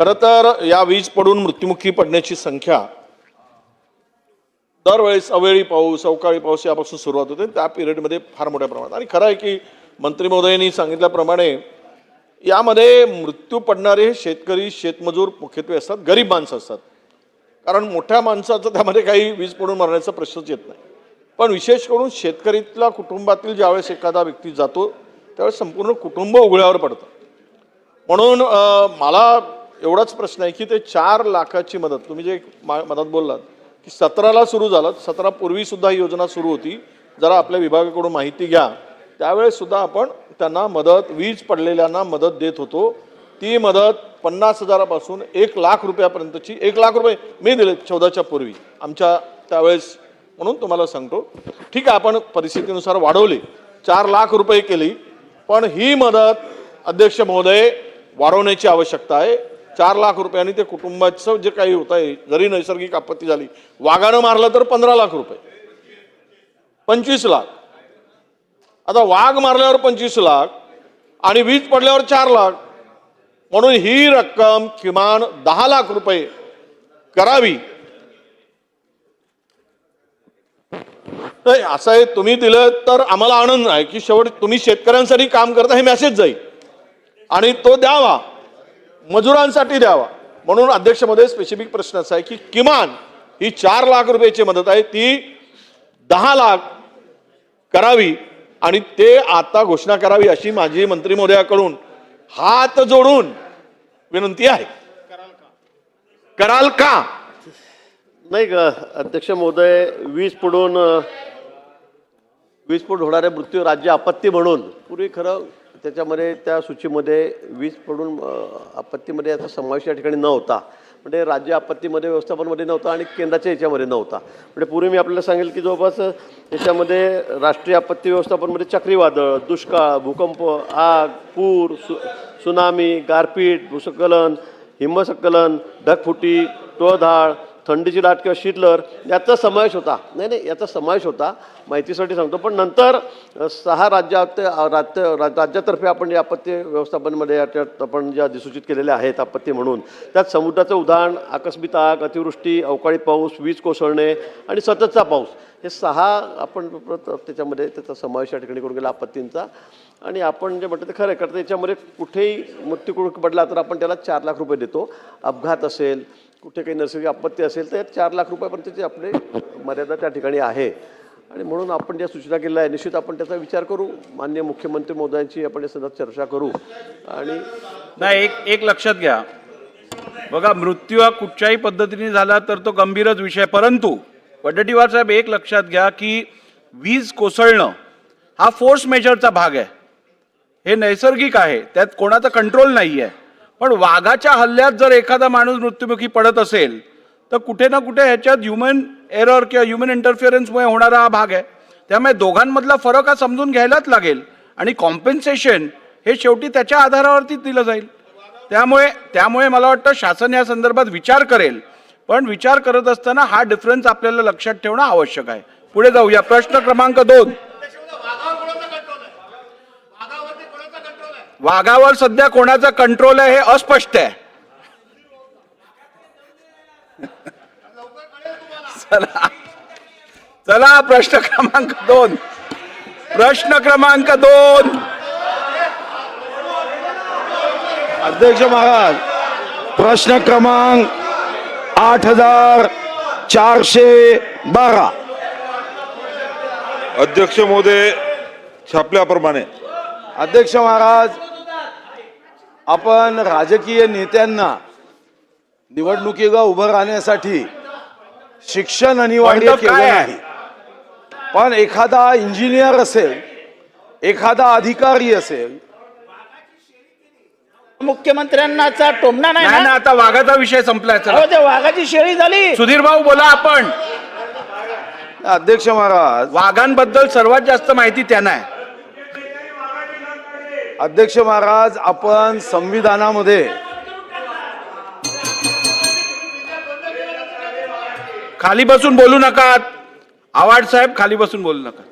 खरं तर या वीज पडून मृत्युमुखी पडण्याची संख्या दरवेळेस अवेळी पाऊस अवकाळी पाऊस यापासून सुरुवात होते त्या पिरियडमध्ये फार मोठ्या प्रमाणात. आणि खरं आहे की मंत्री महोदयांनी सांगितल्याप्रमाणे यामध्ये मृत्यू पडणारे हे शेतकरी शेतमजूर मुख्यत्वे असतात, गरीब माणसं असतात. कारण मोठ्या माणसाचं त्यामध्ये काही वीज पडून मरण्याचा प्रश्नच येत नाही. पण विशेष करून शेतकरीतल्या कुटुंबातील ज्यावेळेस एखादा व्यक्ती जातो त्यावेळेस संपूर्ण कुटुंब उघड्यावर पडतं. म्हणून मला एवढाच प्रश्न आहे की ते 4 लाखाची मदत तुम्ही जे मदत बोललात की 17ला सुरू झालं, 17 पूर्वी सुद्धा ही योजना सुरू होती. जरा आपल्या विभागाकडून माहिती घ्या. त्यावेळेस सुद्धा आपण त्यांना मदत वीज पडलेल्यांना मदत देत होतो. ती मदत 50,000पासून 1 लाख रुपयापर्यंतची 1 लाख रुपये मी दिले 14च्या पूर्वी आमच्या त्यावेळेस. म्हणून तुम्हाला सांगतो ठीक आहे आपण परिस्थितीनुसार वाढवली 4 लाख रुपये केली, पण ही मदत अध्यक्ष महोदय वाढवण्याची आवश्यकता आहे. 4 लाख रुपयांनी ते कुटुंबाचं जे काही होत आहे, जरी नैसर्गिक आपत्ती झाली वाघानं मारलं तर 15 लाख रुपये 25 लाख. आता वाघ मारल्यावर 25 लाख आणि वीज पडल्यावर 4 लाख, म्हणून ही रक्कम किमान 10 लाख रुपये करावी. असं आहे तुम्ही दिलं तर आम्हाला आनंद आहे की शेवट तुम्ही शेतकऱ्यांसाठी काम करता हे मेसेज जाईल आणि तो द्यावा, मजुरांसाठी द्यावा. म्हणून अध्यक्षमध्ये स्पेसिफिक प्रश्न असा आहे की किमान ही 4 लाख रुपयाची मदत आहे ती 10 लाख करावी आणि ते आता घोषणा करावी अशी माझी मंत्री महोदयाकडून हात जोडून विनंती आहे. कराल का? नाही अध्यक्ष महोदय, वीज पडून होणारे मृत्यू राज्य आपत्ती म्हणून पूर्वी खरं त्याच्यामध्ये त्या सूचीमध्ये वीज पडून आपत्तीमध्ये याचा समावेश या ठिकाणी नव्हता. म्हणजे राज्य आपत्तीमध्ये व्यवस्थापनमध्ये नव्हता आणि केंद्राच्या याच्यामध्ये नव्हता. म्हणजे पूर्वी मी आपल्याला सांगेल की जवळपास याच्यामध्ये राष्ट्रीय आपत्ती व्यवस्थापनमध्ये चक्रीवादळ, दुष्काळ, भूकंप, आग, पूर, सुनामी, गारपीट, भूस्खलन, हिमस्खलन, ढगफुटी, टोळधाड, थंडीची लाट किंवा शीतलहर याचा समावेश होता. नाही याचा समावेश होता, माहितीसाठी सांगतो. पण नंतर 6 राज्यातर्फे आपण या आपत्ती व्यवस्थापनमध्ये याच्यात आपण ज्या अधिसूचित केलेल्या आहेत आपत्ती म्हणून, त्यात समुद्राचं उधाण, आकस्मिक आग, अतिवृष्टी, अवकाळी पाऊस, वीज कोसळणे आणि सततचा पाऊस हे 6 आपण त्याच्यामध्ये त्याचा समावेश या ठिकाणी करून गेला आपत्तींचा. आणि आपण जे म्हणतो ते खरं करतं याच्यामध्ये कुठेही मृत्यू पडला तर आपण त्याला 4 लाख रुपये देतो. अपघात असेल, कुठे काही नैसर्गिक आपत्ती असेल तर 4 लाख रुपयापर्यंतची आपली मर्यादा त्या ठिकाणी आहे. आणि म्हणून आपण ज्या सूचना केल्या आहे निश्चित आपण त्याचा विचार करू. माननीय मुख्यमंत्री महोदयांची आपण या संदर्भात चर्चा करू. आणि नाही एक लक्षात घ्या बघा, मृत्यू हा कुठच्याही पद्धतीने झाला तर तो गंभीरच विषय. परंतु वडेट्टीवार साहेब एक लक्षात घ्या की वीज कोसळणं हा फोर्स मेजरचा भाग आहे. हे नैसर्गिक आहे, त्यात कोणाचा कंट्रोल नाही आहे. पण वाघाच्या हल्ल्यात जर एखादा माणूस मृत्युमुखी पडत असेल तर कुठे ना कुठे ह्याच्यात ह्युमन एरर किंवा ह्युमन इंटरफिअरन्समुळे होणारा हा भाग आहे. त्यामुळे दोघांमधला फरक हा समजून घ्यायलाच लागेल आणि कॉम्पेन्सेशन हे शेवटी त्याच्या आधारावरती दिलं जाईल. त्यामुळे मला वाटतं शासन या संदर्भात विचार करेल. पण विचार करत असताना हा डिफरन्स आपल्याला लक्षात ठेवणं आवश्यक आहे. पुढे जाऊया. प्रश्न क्रमांक 2. वाघावर सध्या कोणाचा कंट्रोल आहे हे अस्पष्ट आहे. चला प्रश्न क्रमांक 2. प्रश्न क्रमांक 2. अध्यक्ष महाराज, प्रश्न क्रमांक 8412. अध्यक्ष महोदय, छापल्याप्रमाणे. अध्यक्ष महाराज, आपण राजकीय नेत्यांना निवडणुकीला उभं राहण्यासाठी शिक्षण अनिवार्य केलं नाही. पण एखादा इंजिनियर असेल, एखादा अधिकारी असेल, मुख्यमंत्र्यांनाचा टोमणा नाही ना. आता वाघाचा विषय संपलाय. ते वाघाची शेळी झाली. सुधीर भाऊ बोला. आपण अध्यक्ष महाराज, वाघांबद्दल सर्वात जास्त माहिती त्यांना आहे. अध्यक्ष महाराज, आपण संविधानामध्ये खाली बसून बोलू नका. आवाड साहेब खाली बसून बोलू नका.